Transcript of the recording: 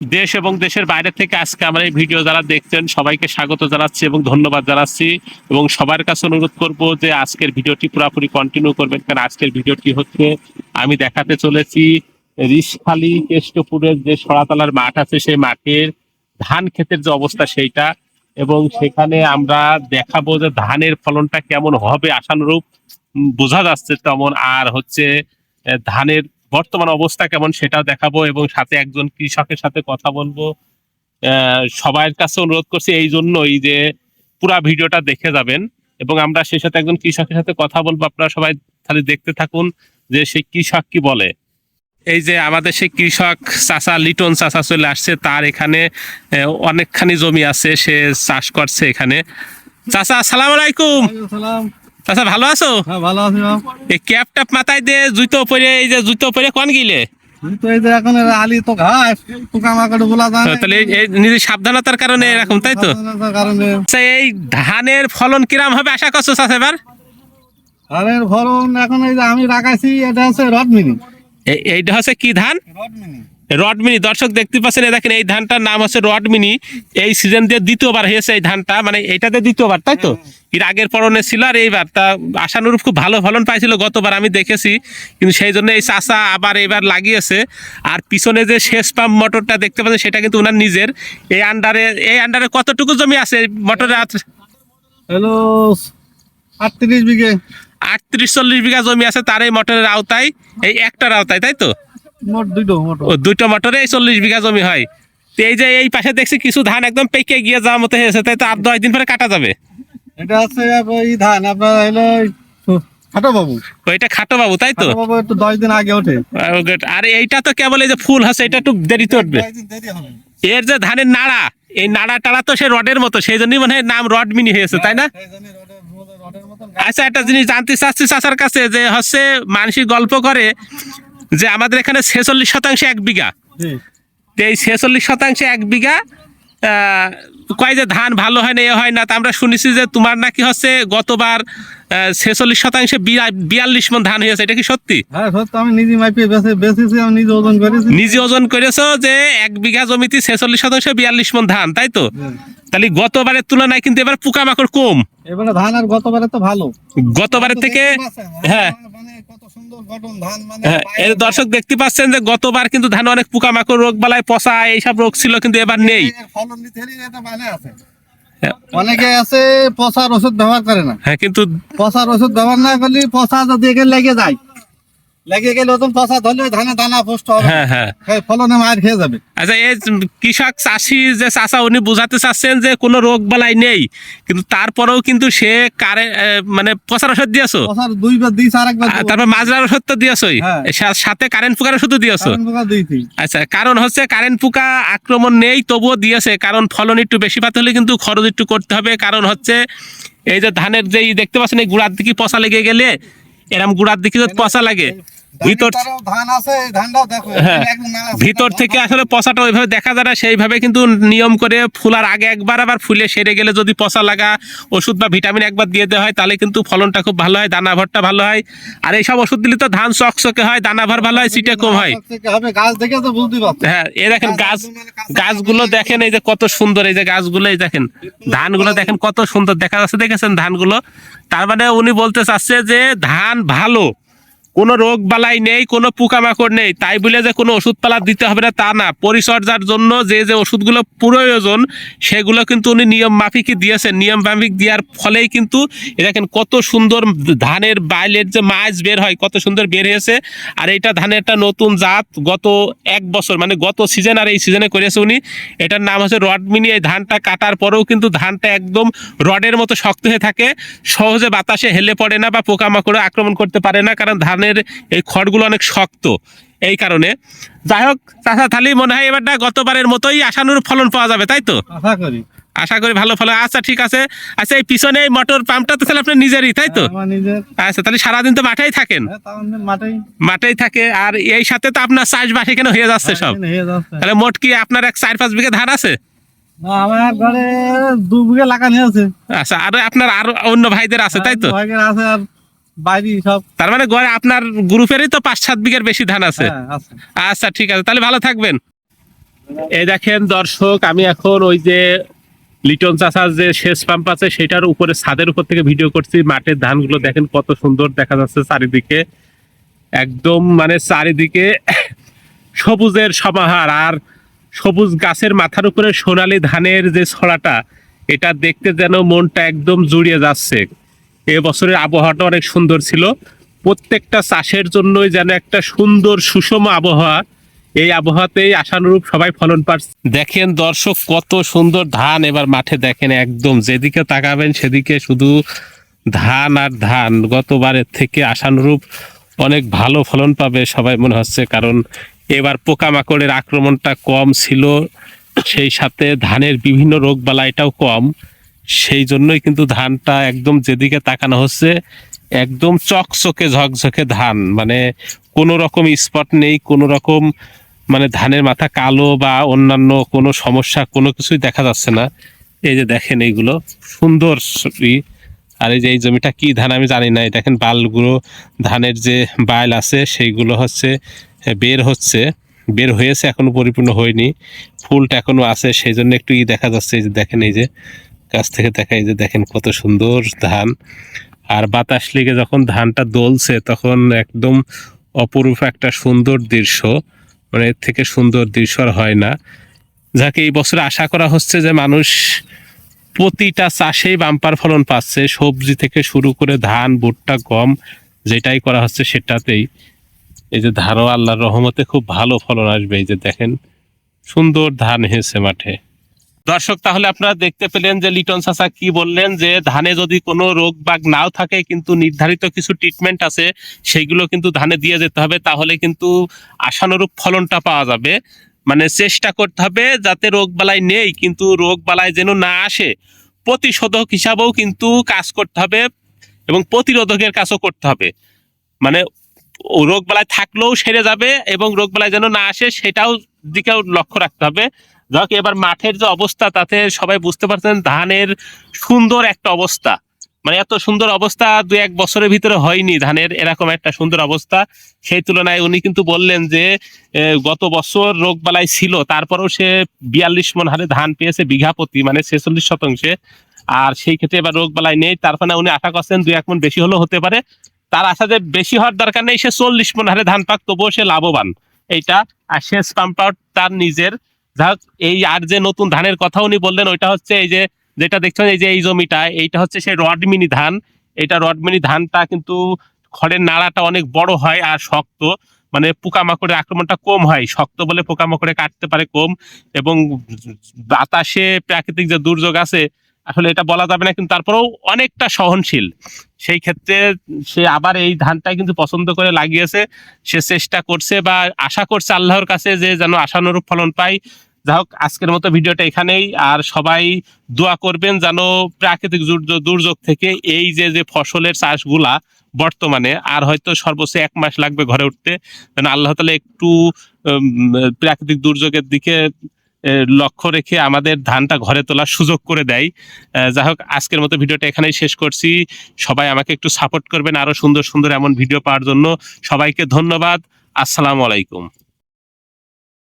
দেশ এবং দেশের বাইরে থেকে আজকে আমার এই ভিডিও যারা দেখছেন সবাইকে স্বাগত জানাচ্ছি এবং ধন্যবাদ জানাচ্ছি এবং সবার কাছে অনুরোধ করব যে আজকের ভিডিওটি পুরোপুরি কন্টিনিউ করবেন, কারণ আজকের ভিডিওটি হচ্ছে আমি দেখাতে চলেছি রিশখালী কেষ্টপুরের যে সরাতলার মাঠ আছে সেই মাঠের ধান ক্ষেতের যে অবস্থা সেইটা, এবং সেখানে আমরা দেখাবো যে ধানের ফলনটা কেমন হবে আশানুরূপ বোঝা যাচ্ছে তেমন, আর হচ্ছে ধানের বর্তমান অবস্থা কেমন সেটাও দেখাবো এবং সাথে একজন কৃষকের সাথে কথা বলবো। সবার কাছে অনুরোধ করছি এই জন্যই যে পুরা ভিডিওটা দেখে যাবেন এবং আমরা সেই সাথে একজন কৃষকের সাথে কথা বলবো। আপনারা সবাই খালি দেখতে থাকুন যে সেই কৃষক কি বলে। এই যে আমাদের সেই কৃষক চাচা লিটন চাচা চলে আসছে, তার এখানে অনেকখানি জমি আছে, সে চাষ করছে এখানে। চাচা আসসালামু আলাইকুম। চাচা ভালো আছো? হ্যাঁ ভালো আছি। এই ক্যাপ ট্যাপ মাথায় দিয়ে জুতো পরে, এই যে জুতো পরে কোন গিলে নিজের সাবধানতার কারণে এরকম, তাই তো? আচ্ছা, এই ধানের ফলন কিরাম হবে আশা করছো চাচা এবার? ধানের ফলন এখন এই যে আমি রাখাইছি, এটা হচ্ছে রডমিনি। এইটা হচ্ছে কি ধান? রডমিনি। রডমিনি। দর্শক দেখতে পাচ্ছেন, দেখেন এই ধানটার নাম হচ্ছে রডমিনি। এই সিজন দিয়ে দ্বিতীয়বার হয়েছে এই ধানটা, মানে এইটাতে দ্বিতীয়বার, তাই তো? এর আগের ফলনে ছিল আর এইবার তা আশানুরূপ খুব ভালো ফলন পাইছিল গতবার আমি দেখেছি, কিন্তু সেই জন্য এই চাষা আবার এবার লাগিয়েছে। আর পিছনে যে শেষ পাম্প মোটরটা দেখতে পাচ্ছেন সেটা কিন্তু ওনার নিজের। এই আন্ডারে কতটুকু জমি আছে মোটরে? হ্যালো 38 বিঘে। 38-40 বিঘা জমি আছে তার এই মোটরের আওতায়, এই একটার আওতায়, তাই তো? মোট দুইটা মোটরে 40 বিঘা জমি হয়। তো এই যে এই পাশে দেখছি কিছু ধান একদম পেকে গিয়ে যাওয়ার মতো হয়েছে, তাই তো? আর 10 দিন পরে কাটা যাবে। এটা আছে এই ধান আপনার হলো খাটো বাবু। ওইটা খাটো বাবু, তাই তো? বাবু একটু 10 দিন আগে ওঠে। আর এইটা তো কেবল এই যে ফুল আছে, এটা একটু দেরিতে উঠবে। এর যে ধানের নাড়া, এই নাড়া টাড়া তো সে রডের মতো, সেই জন্যই মনে হয় নাম রড মিনি হয়েছে, তাই না? আচ্ছা, একটা জিনিস জানতে চাচ্ছি চাচার কাছে, যে হচ্ছে মানসিক গল্প করে যে আমাদের এখানে 46% 1 বিঘা, এই 46% 1 বিঘা কয় যে ধান ভালো হয় না, এ হয় না। তা আমরা শুনেছি যে তোমার নাকি হচ্ছে গতবার 46% 42 মণ ধান হয়েছে, এটা কি সত্যি? হ্যাঁ সত্যি, আমি নিজে মাইপে বেচেছি, আমি নিজে ওজন করেছি। নিজে ওজন করেছো যে 1 বিঘা জমিতে 46% 42 মণ ধান, তাই তো? তাহলে গতবারের তুলনায় কিন্তু এবার পোকামাকড় কম। এবারে ধান আর গতবারে তো ভালো, গতবারের থেকে। হ্যাঁ এই দর্শক দেখতে পাচ্ছেন যে গতবার কিন্তু ধান অনেক পোকামাকড়, রোগ বালাই, পচা এইসব রোগ ছিল, কিন্তু এবার নেই। অনেকে আছে পচার ওষুধ ব্যবহার করে না। হ্যাঁ, কিন্তু পচার ওষুধ ব্যবহার না করলে পচা যদি লেগে যায়, লেগে গেলে ওজন পচা ধরলে ধানে দানা পুষ্ট হবে। হ্যাঁ হ্যাঁ, ফলনে মার খেয়ে যাবে। আচ্ছা, এই কৃষক চাষি যে চাষা উনি বুঝাতে চাচ্ছেন যে কোনো রোগ বালাই নেই, কিন্তু তারপরেও কিন্তু সে মানে পচার ওষুধ দিয়েছো, পচার 2 বার দিয়েছে, আরেকবার তারপর মাজরার ওষুধ তো দিয়েছোই, সাথে কারেন্ট পোকার ওষুধও দিয়েছো। আচ্ছা, কারণ হচ্ছে কারেন্ট পোকা আক্রমণ নেই তবুও দিয়েছে, কারণ ফলন একটু বেশি পাতে হলে কিন্তু খরচ একটু করতে হবে। কারণ হচ্ছে এই যে ধানের যে দেখতে পাচ্ছেন এই গুড়ার দিকে পচা লেগে গেলে, এরম গুড়ার দিকে যদি পচা লাগে ভিতর, হ্যাঁ ভিতর থেকে আসলে পচাটা ওইভাবে দেখা যায় না, সেইভাবে কিন্তু নিয়ম করে ফুলার আগে একবার, আবার ফুলে সেরে গেলে যদি পচা লাগা ওষুধ বা ভিটামিন একবার দিয়ে দেওয়া হয় তাহলে কিন্তু ফলনটা খুব ভালো হয়, দানা ভরটা ভালো হয়। আর এইসব ওষুধ দিলে তো ধান চকচকে হয়, দানা ভর ভালো হয়, সিটে কম হয়। হ্যাঁ, এই দেখেন গাছগুলো দেখেন, এই যে কত সুন্দর, এই যে গাছগুলো, এই দেখেন ধানগুলো দেখেন কত সুন্দর দেখা যাচ্ছে, দেখেছেন ধানগুলো? তার মানে উনি বলতে চাচ্ছে যে ধান ভালো, কোনো রোগ বালাই নেই, কোনো পোকামাকড় নেই, তাই বলে যে কোনো ওষুধ পালা দিতে হবে না তা না। পরিচর্যার জন্য যে যে ওষুধগুলো প্রয়োজন সেগুলো কিন্তু উনি নিয়ম মাফিকই দিয়েছেন। নিয়ম মাফিক দেওয়ার ফলেই কিন্তু দেখেন কত সুন্দর ধানের বাইলের যে মাছ বের হয়, কত সুন্দর বের হয়েছে। আর এইটা ধানের একটা নতুন জাত, গত 1 বছর মানে গত সিজন আর এই সিজনে করেছে উনি, এটার নাম হচ্ছে রডমিনি। এই ধানটা কাটার পরেও কিন্তু ধানটা একদম রডের মতো শক্ত হয়ে থাকে, সহজে বাতাসে হেলে পড়ে না বা পোকামাকড়ে আক্রমণ করতে পারে না, কারণ ধানের এই খড়গুলো অনেক শক্ত। এই কারণে যাই হোক চাচা, তাহলে মনে হয় এবারটা গতবারের মতোই আশানুরূপ ফলন পাওয়া যাবে, তাই তো? আশা করি ভালো ফলন। আচ্ছা ঠিক আছে। আচ্ছা, এই পিছনে এই মোটর পাম্পটা তো তাহলে আপনার নিজেরই, তাই তো? আচ্ছা, তাহলে সারাদিন তো মাঠেই থাকেন? মাঠেই থাকে। আর এই সাথে তো আপনার চাষবাস এখানে হয়ে যাচ্ছে সব। তাহলে মোট কি আপনার 4-5 বিঘা ধান আছে? আমার ঘরে 2 বিঘা লাগানো আছে। আচ্ছা, আর আপনার আরো অন্য ভাইদের আছে, তাই তো? আছে আর বাইরে সব। তার মানে গড়ে আপনার গ্রুপেরই তো 5-7 বিঘার বেশি ধান আছে। আচ্ছা ঠিক আছে, তাহলে ভালো থাকবেন। এই দেখেন দর্শক, আমি এখন ওই যে লিটন চাষার যে সেচ পাম্প আছে সেটার উপরে, ছাদের উপর থেকে ভিডিও করছি। মাঠের ধানগুলো দেখেন কত সুন্দর দেখা যাচ্ছে চারিদিকে, একদম মানে চারিদিকে সবুজের সমাহার। আর সবুজ গাছের মাথার উপরে সোনালী ধানের যে ছড়াটা, এটা দেখতে যেন মনটা একদম জুড়িয়ে যাচ্ছে। এবছরের আবহাওয়াটা অনেক সুন্দর ছিল, প্রত্যেকটা চাষের জন্যই যেন একটা সুন্দর সুষম আবহাওয়া। এই আবহাওয়াতেই আশানুরূপ সবাই ফলন পাচ্ছে। দেখেন দর্শক কত সুন্দর ধান এবার মাঠে, দেখেন একদম যেদিকে তাকাবেন সেদিকে শুধু ধান আর ধান। গতবারের থেকে আশানুরূপ অনেক ভালো ফলন পাবে সবাই মনে হচ্ছে, কারণ এবার পোকামাকড়ের আক্রমণটা কম ছিল, সেই সাথে ধানের বিভিন্ন রোগ বালাইটাও কম। সেই জন্যই কিন্তু ধানটা একদম যেদিকে তাকানো হচ্ছে একদম চকচকে ঝকঝকে ধান, মানে কোনো রকম স্পট নেই, কোনো রকম মানে ধানের মাথা কালো বা অন্যান্য কোনো সমস্যা কোনো কিছুই দেখা যাচ্ছে না। এই যে দেখেন এইগুলো সুন্দর আর এই যে এই জমিটা কি ধান আমি জানি না, এই দেখেন বালগুলো ধানের যে বাইল আছে সেইগুলো হচ্ছে বের হয়েছে, এখনো পরিপূর্ণ হয়নি, ফুলটা এখনো আছে, সেই জন্য একটু দেখা যাচ্ছে। এই যে দেখেন, এই যে কাছ থেকে দেখা, এই যে দেখেন কত সুন্দর ধান। আর বাতাস লেগে যখন ধানটা দোলছে তখন একদম অপরূপ একটা সুন্দর দৃশ্য, মানে এর থেকে সুন্দর দৃশ্য আর হয় না। যাকে এই বছর আশা করা হচ্ছে যে মানুষ প্রতিটা চাষেই বাম্পার ফলন পাচ্ছে, সবজি থেকে শুরু করে ধান, ভুট্টা, গম, যেটাই করা হচ্ছে সেটাতেই এই যে ধানও আল্লাহর রহমতে খুব ভালো ফলন আসবে। এই যে দেখেন সুন্দর ধান হয়েছে মাঠে। দর্শক, তাহলে আপনারা দেখতে পেলেন যে লিটন চাচা কি বললেন, যে ধানে যদি কোনো রোগ বাগ নাও থাকে কিন্তু নির্ধারিত কিছু ট্রিটমেন্ট আছে, সেইগুলো কিন্তু ধানে দিয়ে যেতে হবে, তাহলে কিন্তু আশানুরূপ ফলনটা পাওয়া যাবে। মানে চেষ্টা করতে হবে যাতে রোগ বালাই নেই কিন্তু রোগ বালাই যেন না আসে, প্রতিষেধক হিসাবেও কিন্তু কাজ করতে হবে এবং প্রতিরোধকের কাজও করতে হবে। মানে রোগ বালাই থাকলেও সেরে যাবে এবং রোগ বালাই যেন না আসে সেটাও দিকেও লক্ষ্য রাখতে হবে। যাক, এবার মাঠের যে অবস্থা তাতে সবাই বুঝতে পারছেন ধানের সুন্দর একটা অবস্থা, মানে এত সুন্দর অবস্থা 2-1 বছরের ভিতরে হয়নি ধানের এরকম একটা সুন্দর অবস্থা। সেই তুলনায় উনি কিন্তু বললেন যে গত বছর রোগ বালাই ছিল, তারপরেও সে 42 মণ হারে ধান পেয়েছে বিঘা প্রতি, মানে 46 শতাংশে। আর সেই ক্ষেত্রে এবার রোগ বালাই নেই, তার মানে উনি আশা করছেন 2-1 মণ বেশি হলেও হতে পারে। তার আশা যে বেশি হওয়ার দরকার নেই, সে 40 মণ হারে ধান পাক, তবুও সে লাভবান এইটা। আর সেচ পাম্প তার নিজের। যাক, এই আর যে নতুন ধানের কথা উনি বললেন ওইটা হচ্ছে এই যে যেটা দেখছেন, এই যে এই জমিটা, এইটা হচ্ছে সেই রডমিনি ধান। এটা রডমিনি ধানটা কিন্তু খড়ের নাড়াটা অনেক বড় হয় আর শক্ত, মানে পোকামাকড়ের আক্রমণটা কম হয়, শক্ত বলে পোকামাকড়ে কাটতে পারে কম। এবং বাতাসে প্রাকৃতিক যে দুর্যোগ আছে আসলে এটা বলা যাবে না, কিন্তু তারপরেও অনেকটা সহনশীল। সেই ক্ষেত্রে সে আবার এই ধানটাই কিন্তু পছন্দ করে লাগিয়েছে, সে চেষ্টা করছে বা আশা করছে আল্লাহর কাছে যে যেন আশানুরূপ ফলন পাই। যাই হোক, আজকের মতো ভিডিওটা এখানেই। আর সবাই দোয়া করবেন যেন প্রাকৃতিক দুর্যোগ থেকে এই যে যে ফসলের চাষগুলা বর্তমানে আর হয়তো সর্বোচ্চ 1 মাস লাগবে ঘরে উঠতে, যেন আল্লাহ তাআলা একটু প্রাকৃতিক দুর্যোগের দিকে লক্ষ্য রেখে আমাদের ধানটা ঘরে তোলার সুযোগ করে দেয়। যাই হোক, আজকের মতো ভিডিওটা এখানেই শেষ করছি। সবাই আমাকে একটু সাপোর্ট করবেন আরো সুন্দর সুন্দর এমন ভিডিও পাওয়ার জন্য। সবাইকে ধন্যবাদ। আসসালামু আলাইকুম।